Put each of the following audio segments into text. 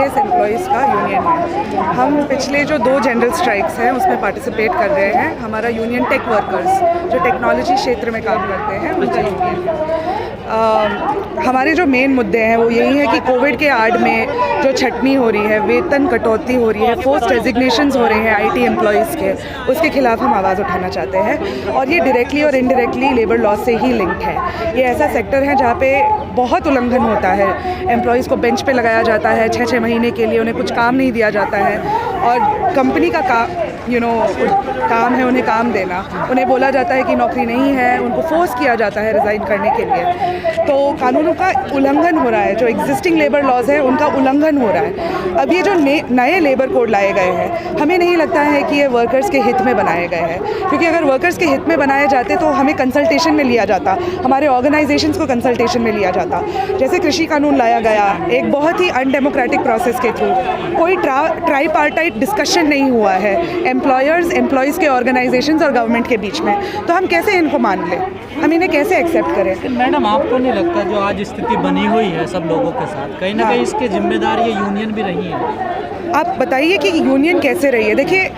IAS employees का union है। हम पिछले जो 2 जनरल स्ट्राइक्स हैं उसमें पार्टिसिपेट कर रहे हैं। हमारा यूनियन टेक वर्कर्स जो टेक्नोलॉजी क्षेत्र में काम करते हैं उनका यूनियन है। हमारे जो मेन मुद्दे हैं वो यही है कि कोविड के आड़ में जो छटनी हो रही है, वेतन कटौती हो रही है, फोर्स्ड रेजिग्नेशंस हो रहे हैं IT एम्प्लॉयज़ के, उसके खिलाफ हम आवाज़ उठाना चाहते हैं। और ये डायरेक्टली और इनडायरेक्टली लेबर लॉ से ही लिंक्ड है। ये ऐसा सेक्टर है जहाँ पे बहुत उल्लंघन होता है। एम्प्लॉयज़ को बेंच पे लगाया जाता है 6-6 महीने के लिए, उन्हें कुछ काम नहीं दिया जाता है। और कंपनी का काम है उन्हें काम देना, उन्हें बोला जाता है कि नौकरी नहीं है, उनको फोर्स किया जाता है रिज़ाइन करने के लिए। तो कानूनों का उल्लंघन हो रहा है, जो एग्जिस्टिंग लेबर लॉज है उनका उल्लंघन हो रहा है। अब ये जो नए लेबर कोड लाए गए हैं, हमें नहीं लगता है कि ये वर्कर्स के हित में बनाए गए हैं, क्योंकि अगर वर्कर्स के हित में बनाए जाते तो हमें कंसल्टेशन में लिया जाता, हमारे ऑर्गेनाइजेशंस को कंसल्टेशन में लिया जाता। जैसे कृषि कानून लाया गया एक बहुत ही अनडेमोक्रेटिक प्रोसेस के थ्रू, कोई ट्राईपार्टाइट डिस्कशन नहीं हुआ है एम्प्लॉयर्स, एम्प्लॉयज़ के ऑर्गेनाइजेशंस और गवर्नमेंट के बीच में, तो हम कैसे इनको मान लें, हम इन्हें कैसे एक्सेप्ट करें। मैडम, आपको नहीं लगता जो आज स्थिति बनी हुई है सब लोगों के साथ, कहीं ना कहीं इसके जिम्मेदार ये यूनियन भी रही है? आप बताइए कि यूनियन कैसे रही है। देखिए,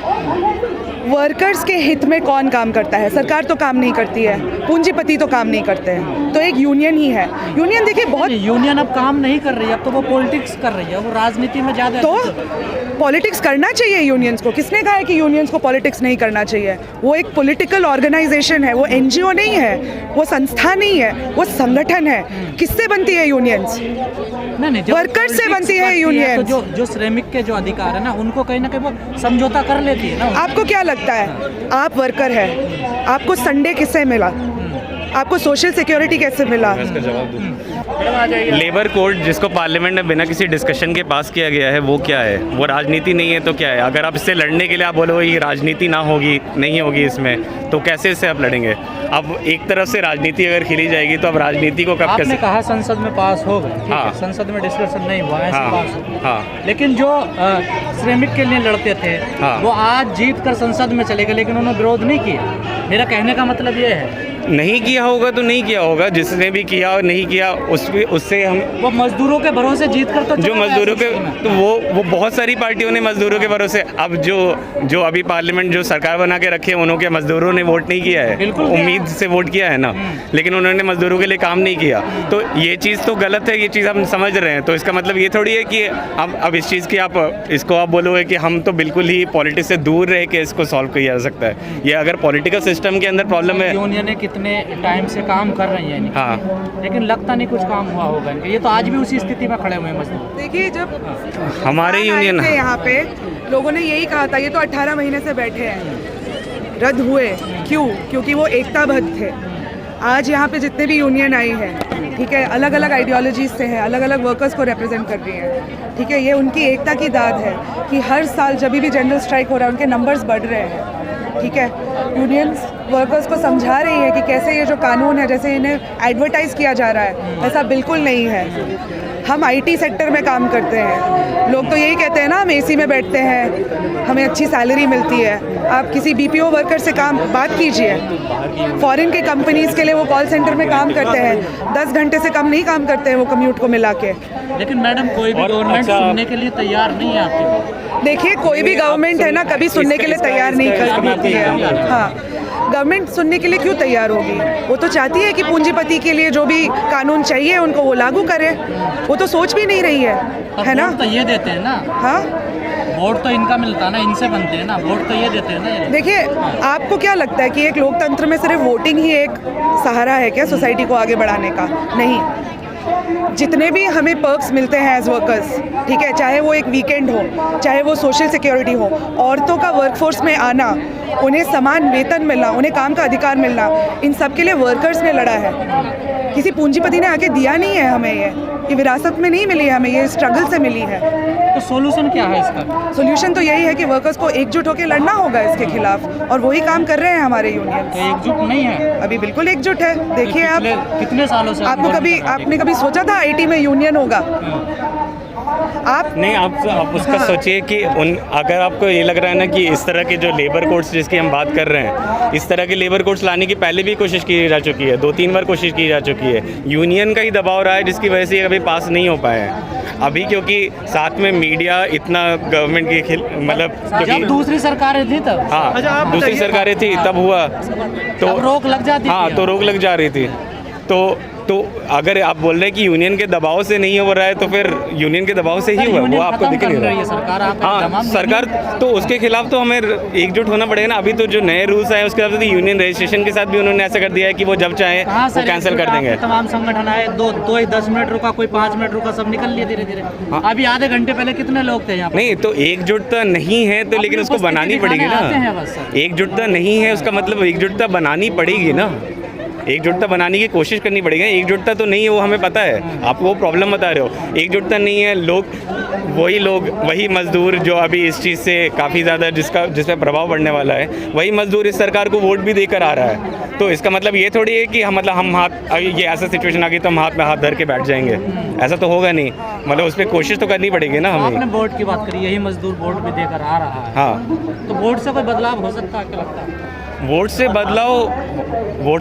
वर्कर्स के हित में कौन काम करता है? सरकार तो काम नहीं करती है, पूंजीपति तो काम नहीं करते हैं, तो एक यूनियन ही है। यूनियन देखिए बहुत, यूनियन अब काम नहीं कर रही है, अब तो वो पॉलिटिक्स कर रही है, वो राजनीति में ज़्यादा। तो पॉलिटिक्स करना चाहिए यूनियंस को। किसने कहा है कि यूनियंस को पॉलिटिक्स नहीं करना चाहिए? वो एक पॉलिटिकल ऑर्गेनाइजेशन है, वो NGO नहीं है, वो संस्था नहीं है, वो संगठन है। किससे बनती है यूनियंस? नहीं, वर्कर्स से बनती है यूनियन। तो जो श्रमिक के जो अधिकार है ना, उनको कहीं ना कहीं वो समझौता कर लेती है ना। आपको क्या लगता है, आप वर्कर है, आपको संडे किससे मिला? आपको सोशल सिक्योरिटी कैसे मिला? लेबर कोड जिसको पार्लियामेंट में बिना किसी डिस्कशन के पास किया गया है, वो क्या है? वो राजनीति नहीं है तो क्या है? अगर आप इससे लड़ने के लिए आप बोलो ये राजनीति ना होगी, नहीं होगी इसमें, तो कैसे इससे आप लड़ेंगे? अब एक तरफ से राजनीति अगर खिली जाएगी तो अब राजनीति को कब आपने कहा संसद में पास हो गए, हाँ, संसद में डिस्कशन नहीं हुआ है, हाँ, पास हो। हाँ, लेकिन जो श्रमिक के लिए लड़ते थे, हाँ, वो आज जीत कर संसद में चले गए, लेकिन उन्होंने विरोध नहीं किया। मेरा कहने का मतलब ये है, नहीं किया होगा तो नहीं किया होगा, जिसने भी किया और नहीं किया उससे हम, वो मजदूरों के भरोसे जीत कर, तो जो मजदूरों के, तो वो बहुत सारी पार्टियों ने मजदूरों के भरोसे, अब जो अभी पार्लियामेंट जो सरकार बना के रखे हैं उन्होंने मजदूरों ने वोट नहीं किया है, उम्मीद से वोट किया है ना, लेकिन उन्होंने मजदूरों के लिए काम नहीं किया। तो ये चीज़ तो गलत है, ये चीज़ हम समझ रहे हैं। तो इसका मतलब ये थोड़ी है कि अब इस चीज़ की इसको आप बोलोगे कि हम तो बिल्कुल ही पॉलिटिक्स से दूर रह के इसको सॉल्व किया जा सकता है। ये अगर पॉलिटिकल सिस्टम के अंदर प्रॉब्लम है, यूनियन कितने टाइम से काम कर रही है, हाँ, लेकिन लगता नहीं कुछ काम हुआ होगा इनके। ये तो आज भी उसी स्थिति में खड़े हुए हैं मजदूर। देखिए, जब हमारे यूनियन यहाँ पे लोगों ने यही कहा था, ये तो 18 महीने से बैठे हैं, रद्द हुए क्यों? क्योंकि वो एकताबद्ध थे। आज यहाँ पे जितने भी यूनियन आई है, ठीक है, अलग अलग आइडियोलॉजीज से हैं, अलग अलग वर्कर्स को रिप्रेजेंट कर रही हैं, ठीक है। ये उनकी एकता की दाद है कि हर साल जब भी जनरल स्ट्राइक हो रहा है उनके नंबर्स बढ़ रहे हैं, ठीक है। यूनियंस वर्कर्स को समझा रही है कि कैसे ये जो कानून है, जैसे इन्हें एडवर्टाइज़ किया जा रहा है, ऐसा बिल्कुल नहीं है। हम IT सेक्टर में काम करते हैं, लोग तो यही कहते हैं ना, हम AC में बैठते हैं, हमें अच्छी सैलरी मिलती है। आप किसी BPO वर्कर से बात कीजिए, फॉरेन के कंपनीज़ के लिए वो कॉल सेंटर में काम करते हैं, 10 घंटे से कम नहीं काम करते हैं वो कम्यूट को मिला के। लेकिन मैडम, कोई भी गवर्नमेंट सुनने के लिए तैयार नहीं है आपकी। देखिए, कोई भी गवर्नमेंट है ना, कभी सुनने के लिए तैयार नहीं करती है। हाँ, गवर्नमेंट सुनने के लिए क्यों तैयार होगी? वो तो चाहती है कि पूंजीपति के लिए जो भी कानून चाहिए उनको वो लागू करे। वो तो सोच भी नहीं रही है ना। तो ये देते हैं ना, हाँ, वोट तो इनका मिलता है ना, इनसे बनते हैं ना, वोट तो ये देते हैं ना। देखिए, आपको क्या लगता है कि एक लोकतंत्र में सिर्फ वोटिंग ही एक सहारा है क्या सोसाइटी को आगे बढ़ाने का? नहीं, जितने भी हमें पर्क्स मिलते हैं एज वर्कर्स, ठीक है, चाहे वो एक वीकेंड हो, चाहे वो सोशल सिक्योरिटी हो, औरतों का वर्कफोर्स में आना, उन्हें समान वेतन मिलना, उन्हें काम का अधिकार मिलना, इन सब के लिए वर्कर्स ने लड़ा है। किसी पूंजीपति ने आके दिया नहीं है हमें, ये विरासत में नहीं मिली है हमें, ये स्ट्रगल से मिली है। तो सोल्यूशन क्या है इसका? सोल्यूशन तो यही है कि वर्कर्स को एकजुट होकर लड़ना होगा इसके खिलाफ, और वही काम कर रहे हैं हमारे यूनियन। तो एकजुट नहीं है अभी? बिल्कुल एकजुट है। देखिए, आप कितने सालों से आपने कभी सोचा था IT में यूनियन होगा? आप नहीं, आप उसका हाँ। सोचिए कि अगर आपको ये लग रहा है ना कि इस तरह के जो लेबर कोड्स जिसकी हम बात कर रहे हैं, इस तरह के लेबर कोड्स लाने की पहले भी कोशिश की जा चुकी है, 2-3 बार कोशिश की जा चुकी है। यूनियन का ही दबाव रहा है जिसकी वजह से ये अभी पास नहीं हो पाए हैं। अभी क्योंकि साथ में मीडिया इतना गवर्नमेंट की मतलब जब क्योंकि दूसरी सरकारें थी तब हाँ दूसरी सरकारें थी तब हुआ तो तब रोक लग जाती हाँ थी। तो रोक लग जा रही थी। तो अगर आप बोल रहे हैं कि यूनियन के दबाव से नहीं हो रहा है तो फिर यूनियन के दबाव से ही हुआ, वो आपको दिख नहीं रहा है। सरकार हाँ सरकार तो उसके खिलाफ तो हमें एकजुट होना पड़ेगा ना। अभी तो जो नए रूल्स आए उसके खिलाफ यूनियन रजिस्ट्रेशन के साथ भी उन्होंने ऐसा कर दिया है कि वो जब चाहे वो कैंसिल कर देंगे। तमाम संगठन आए, दो 10 मिनट रुका, कोई 5 मिनट रुका, सब निकल लिए धीरे धीरे। अभी आधे घंटे पहले कितने लोग थे यहाँ पे? नहीं तो एकजुटता नहीं है तो लेकिन उसको बनानी पड़ेगी ना। एकजुटता नहीं है उसका मतलब एकजुटता बनानी पड़ेगी ना। एकजुटता बनाने की कोशिश करनी पड़ेगी। एकजुटता तो नहीं है वो हमें पता है, आप वो प्रॉब्लम बता रहे हो। एकजुटता नहीं है, लोग वही मजदूर जो अभी इस चीज़ से काफ़ी ज़्यादा जिस पे प्रभाव पड़ने वाला है, वही मजदूर इस सरकार को वोट भी देकर आ रहा है। तो इसका मतलब ये थोड़ी है कि हम हाथ ये ऐसा सिचुएशन आ गई तो हम हाथ में हाथ धर के बैठ जाएंगे, ऐसा तो होगा नहीं। मतलब उस पर कोशिश तो करनी पड़ेगी ना हमें। आपने वोट की बात करी, यही मजदूर वोट भी देकर आ रहा है। हाँ तो वोट से कोई बदलाव हो सकता है, क्या लगता है? वोट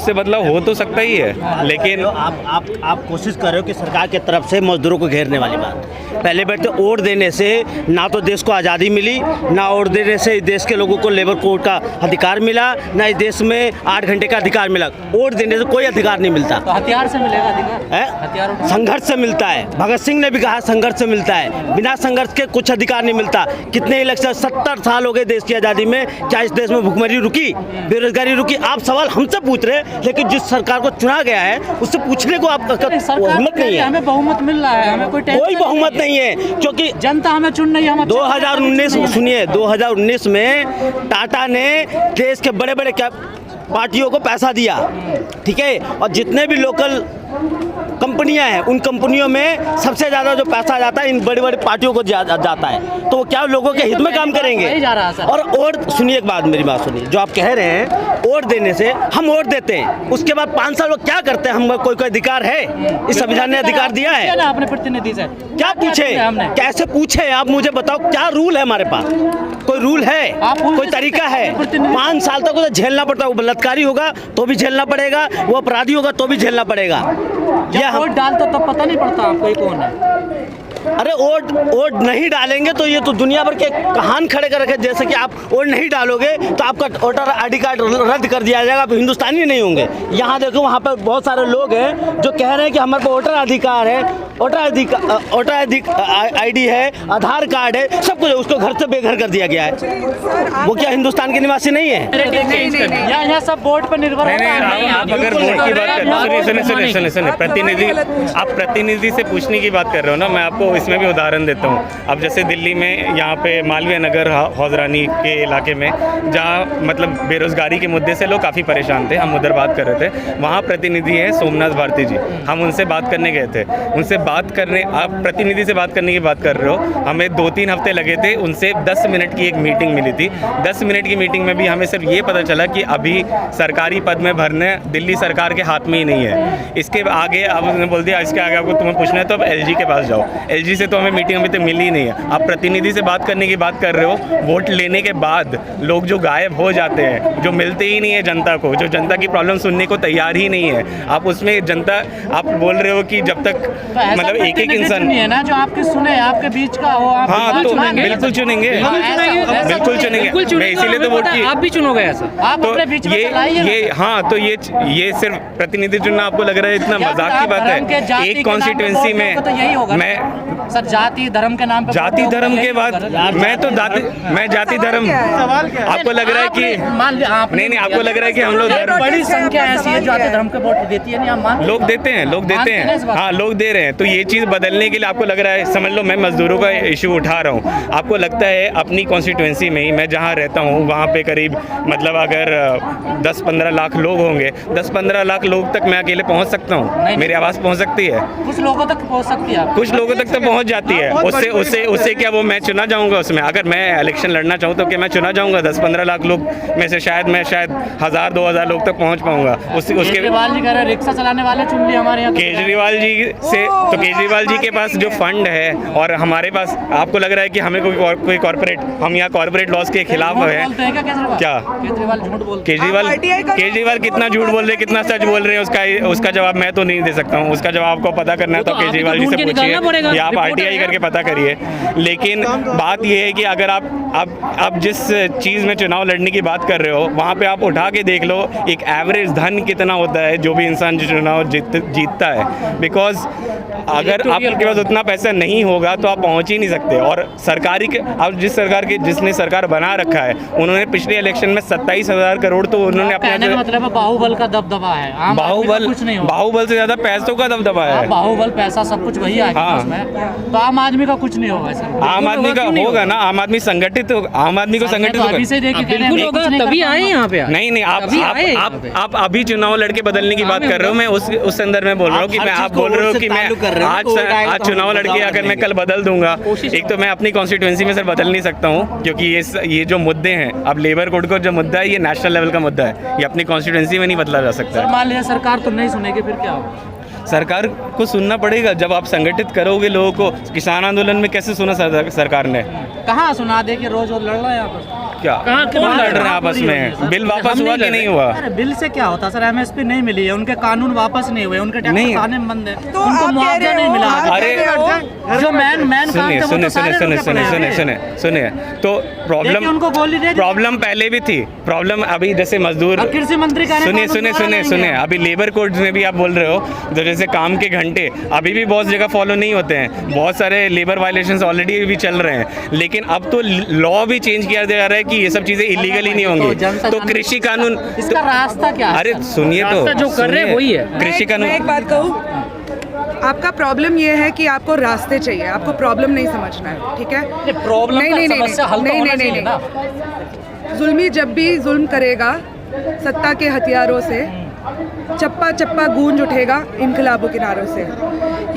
से बदलाव हो तो सकता ही है, लेकिन तो आप कोशिश कर रहे हो कि सरकार की तरफ से मजदूरों को घेरने वाली बात। पहले बैठे वोट देने से ना तो देश को आज़ादी मिली, ना वोट देने से इस देश के लोगों को लेबर कोड का अधिकार मिला, ना इस देश में 8 घंटे का अधिकार मिला। वोट देने से कोई अधिकार नहीं मिलता तो हथियार से मिलेगा अधिकार? है, हथियार संघर्ष से मिलता है। भगत सिंह ने भी कहा संघर्ष से मिलता है, बिना संघर्ष के कुछ अधिकार नहीं मिलता। कितने इलेक्शन 70 साल हो गए देश की आज़ादी में, क्या इस देश में भुखमरी रुकी, बेरोजगारी रुकी? आप सवाल हमसे पूछ रहे हैं, लेकिन जिस सरकार को चुना गया है उससे पूछने को आपका हिम्मत नहीं है। हमें बहुमत मिल रहा है, हमें कोई बहुमत नहीं है, क्योंकि जनता हमें चुन रही है। हम 2019 सुनिए, 2019 में टाटा ने देश के बड़े बड़े पार्टियों को पैसा दिया, ठीक है, और जितने भी लोकल कंपनियां हैं उन कंपनियों में सबसे ज़्यादा जो पैसा जाता है इन बड़ी बड़ी पार्टियों को जाता है। तो वो क्या लोगों के हित में काम करेंगे? और वोट सुनिए, एक बात मेरी बात सुनिए, जो आप कह रहे हैं वोट देने से हम वोट देते हैं, उसके बाद 5 साल वो क्या करते हैं? हम कोई अधिकार है? इस संविधान ने अधिकार दिया है? आपने प्रतिनिधि से क्या पूछे, कैसे पूछे? आप मुझे बताओ, क्या रूल है हमारे पास? कोई रूल है, कोई तरीका है? 5 साल तक उसे झेलना पड़ता है। वो बलात्कारी होगा तो भी झेलना पड़ेगा, वो अपराधी होगा तो भी झेलना पड़ेगा। जब वोट डालते तब पता नहीं पड़ता आपको ये कौन है? अरे वोट नहीं डालेंगे तो ये तो दुनिया भर के कहान खड़े कर रखे। जैसे कि आप वोट नहीं डालोगे तो आपका वोटर ID कार्ड रद्द कर दिया जाएगा, आप हिंदुस्तानी नहीं होंगे। यहाँ देखो, वहाँ पर बहुत सारे लोग हैं जो कह रहे हैं कि हमारे पास वोटर अधिकार है, वोटर ID है, आधार कार्ड है, सब कुछ, उसको घर से बेघर कर दिया गया है। वो क्या हिंदुस्तान के निवासी नहीं है? यहाँ सब वोट पर निर्भर होता है। आप अगर वोट की बात कर, सुनिए, प्रतिनिधि से पूछने की बात कर रहे हो ना, मैं आपको इसमें भी उदाहरण देता हूँ। अब जैसे दिल्ली में यहाँ पे मालवीय नगर हौजरानी के इलाके में, जहाँ मतलब बेरोजगारी के मुद्दे से लोग काफ़ी परेशान थे, हम उधर बात कर रहे थे। वहाँ प्रतिनिधि हैं सोमनाथ भारती जी, हम उनसे बात करने गए थे। उनसे बात करने, आप प्रतिनिधि से बात करने की बात कर रहे हो, हमें 2-3 हफ्ते लगे थे। उनसे 10 मिनट की एक मीटिंग मिली थी। 10 मिनट की मीटिंग में भी हमें सिर्फ ये पता चला कि अभी सरकारी पद में भरने दिल्ली सरकार के हाथ में ही नहीं है। इसके आगे अब उन्होंने बोल दिया इसके आगे आपको तुम्हें पूछना है तो अब LG के पास जाओ। LG से तो हमें मीटिंग अभी तक मिली ही नहीं है। आप प्रतिनिधि से बात करने की बात कर रहे हो, वोट लेने के बाद लोग जो गायब हो जाते हैं, जो मिलते ही नहीं है जनता को, जो जनता की प्रॉब्लम सुनने को तैयार ही नहीं है। आप उसमें जनता, आप बोल रहे हो कि जब तक मतलब एक इंसान है ना जो आपके सुने, आपके बीच का हो, आप हाँ तो बिल्कुल चुनेंगे, बिल्कुल चुनेंगे। मैं इसीलिए तो वोट की, आप भी चुनोगे ऐसा? आप तो अपने बीच में ये हाँ तो ये सिर्फ प्रतिनिधि चुनना आपको लग रहा है इतना मजाक की बात है? एक कॉन्स्टिट्यूंसी में मैं सर जाति धर्म के नाम पे, जाति धर्म के बाद मैं जाति धर्म, आपको लग रहा है कि नहीं, आपको लग रहा है कि हम लोग बड़ी संख्या ऐसी है जो जाति धर्म के वोट देती है, नहीं आप मान? लोग देते हैं, हाँ लोग दे रहे हैं। तो ये चीज़ बदलने के लिए आपको लग रहा है, समझ लो मैं मजदूरों का इशू उठा रहा हूँ, आपको लगता है अपनी कॉन्स्टिट्यूंसी में ही, मैं जहाँ रहता हूँ वहाँ पे करीब मतलब अगर 10-15 लाख लोग होंगे, 10-15 लाख लोग तक मैं अकेले पहुँच सकता हूँ? मेरी आवाज़ पहुँच सकती है? कुछ लोगों तक पहुँच सकती है, कुछ लोगों तक तो तक पहुंच जाती है। उससे उससे उससे क्या वो मैं चुना जाऊंगा उसमें? अगर मैं इलेक्शन लड़ना चाहूँ तो क्या मैं चुना जाऊंगा? 10-15 लाख लोग में से शायद 1000-2000 लोग तक पहुंच पाऊंगा। उसके केजरीवाल जी कह रहे हैं रिक्शा चलाने वाले चुन लिए हमारे यहाँ। केजरीवाल जी से तो केजरीवाल जी के पास जो फंड है और हमारे पास, आपको लग रहा है कि हमें कोई कॉर्पोरेट, हम यहाँ कॉर्पोरेट लॉस के खिलाफ है क्या? केजरीवाल झूठ बोलते केजरीवाल कितना झूठ बोल रहे हैं, कितना सच बोल रहे हैं, उसका जवाब मैं तो नहीं दे सकता हूँ। उसका जवाब आपको पता करना है तो केजरीवाल जी से पूछिए या आप RTI करके पता करिए। लेकिन बात यह है कि अगर आप जिस चीज़ में चुनाव लड़ने की बात कर रहे हो वहाँ पे आप उठा के देख लो एक एवरेज धन कितना होता है जो भी इंसान जो चुनाव जीतता है। बिकॉज अगर आपके पास उतना पैसा नहीं होगा तो आप पहुँच ही नहीं सकते। और सरकारी के अब जिसने सरकार बना रखा है उन्होंने पिछले इलेक्शन में 27,000 करोड़ तो उन्होंने अपने मतलब बाहुबल का दबदबा है। बाहुबल से ज्यादा पैसों का दबदबा है। बाहुबल पैसा सब कुछ वही आ गया उसमें, तो आम आदमी का कुछ नहीं होगा सर। आम आदमी का होगा ना, आम आदमी संगठित, आम आदमी को संगठित होगा तभी आए यहाँ पे। नहीं आप अभी चुनाव लड़के बदलने की बात कर रहे हो, मैं उस संदर्भ में बोल रहा हूँ कि मैं आप बोल रहे हो कि मैं आज चुनाव लड़के अगर मैं कल बदल दूंगा, एक तो मैं अपनी कॉन्स्टिट्यूंसी में सर बदल नहीं सकता हूँ क्योंकि ये जो मुद्दे हैं, अब लेबर कोड का जो मुद्दा है ये नेशनल लेवल का मुद्दा है, ये अपनी कॉन्स्टिट्यूंसी में नहीं बदला जा सकता। मान लिया सरकार तो नहीं सुनेगी फिर क्या होगा? सरकार को सुनना पड़ेगा। जब आप संगठित करोगे लोगों को, किसान आंदोलन में कैसे सुना सरकार ने? कहाँ सुना दे कि रोज लड़ रहे हैं आपस क्या? कौन लड़ रहे हैं आपस में? बिल वापस हुआ कि नहीं हुआ? अरे बिल से क्या होता सर? MSP नहीं मिली है, उनके कानून वापस नहीं हुए, उनके टैक्स आने बंद है, तो उनको मुआवजा नहीं मिला। अरे जो मैन सुनिए तो प्रॉब्लम पहले भी थी। प्रॉब्लम अभी जैसे मजदूर, कृषि मंत्री का सुनिए अभी लेबर कोड में भी आप बोल रहे हो तो जैसे काम के घंटे अभी भी बहुत जगह फॉलो नहीं होते हैं, बहुत सारे लेबर वायलेशंस ऑलरेडी भी चल रहे हैं। लेकिन अब तो लॉ भी चेंज किया जा रहा है कि ये सब चीजें इलीगल ही नहीं होंगी। तो कृषि कानून इसका रास्ता क्या है? अरे सुनिए तो जो कर रहे हैं वही है कृषि कानून। मैं एक बात कहूँ, आपका प्रॉब्लम ये है कि आपको रास्ते चाहिए, आपको प्रॉब्लम नहीं समझना है, ठीक है? नहीं, जुल्मी जब भी जुल्म करेगा सत्ता के हथियारों से चप्पा चप्पा गूंज उठेगा इनकलाबों के नारों से।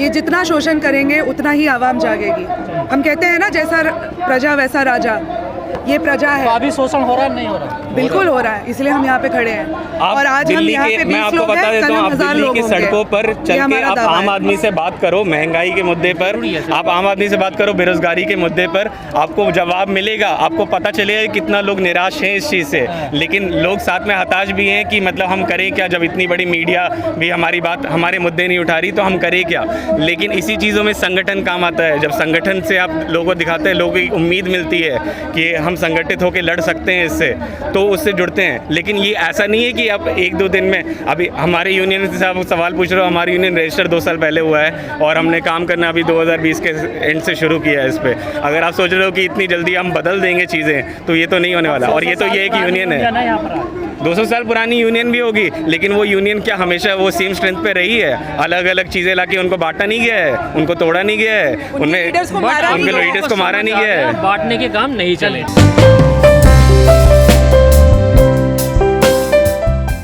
ये जितना शोषण करेंगे उतना ही आवाम जागेगी। हम कहते हैं ना, जैसा प्रजा वैसा राजा, ये प्रजा है। तो अभी शोषण हो रहा है नहीं हो रहा? बिल्कुल हो रहा है, इसलिए हम यहाँ पे खड़े हैं। और आज हम यहाँ पे 20 लोग हैं, कल हम 1000 लोग होंगे। सड़कों पर चल के आप आम आदमी से बात करो, महंगाई के मुद्दे पर आप आम आदमी से बात करो, बेरोजगारी के मुद्दे पर आपको जवाब मिलेगा। आपको पता चलेगा कितना लोग निराश हैं इस चीज़ से। लेकिन लोग साथ में हताश भी हैं कि मतलब हम करें क्या, जब इतनी बड़ी मीडिया भी हमारे मुद्दे नहीं उठा रही तो हम करें क्या। लेकिन इसी चीज़ों में संगठन काम आता है। जब संगठन से आप लोगों को दिखाते हैं, लोगों की उम्मीद मिलती है कि हम संगठित होकर लड़ सकते हैं इससे, तो उससे जुड़ते हैं। लेकिन ये ऐसा नहीं है कि आप 1-2 दिन में, अभी हमारे यूनियन से आप सवाल पूछ रहे हो, हमारी यूनियन रजिस्टर 2 साल पहले हुआ है और हमने काम करना अभी 2020 के एंड से शुरू किया है इस पर। अगर आप सोच रहे हो कि इतनी जल्दी हम बदल देंगे चीज़ें, तो ये तो नहीं होने वाला। और ये तो ये एक यूनियन है, 200 साल पुरानी यूनियन भी होगी, लेकिन वो यूनियन क्या हमेशा वो सेम स्ट्रेंथ पे रही है? अलग अलग चीज़ें लाके उनको बांटा नहीं गया है, उनको तोड़ा नहीं गया है, उनके लीडर्स को मारा नहीं गया है, बांटने के काम नहीं चले।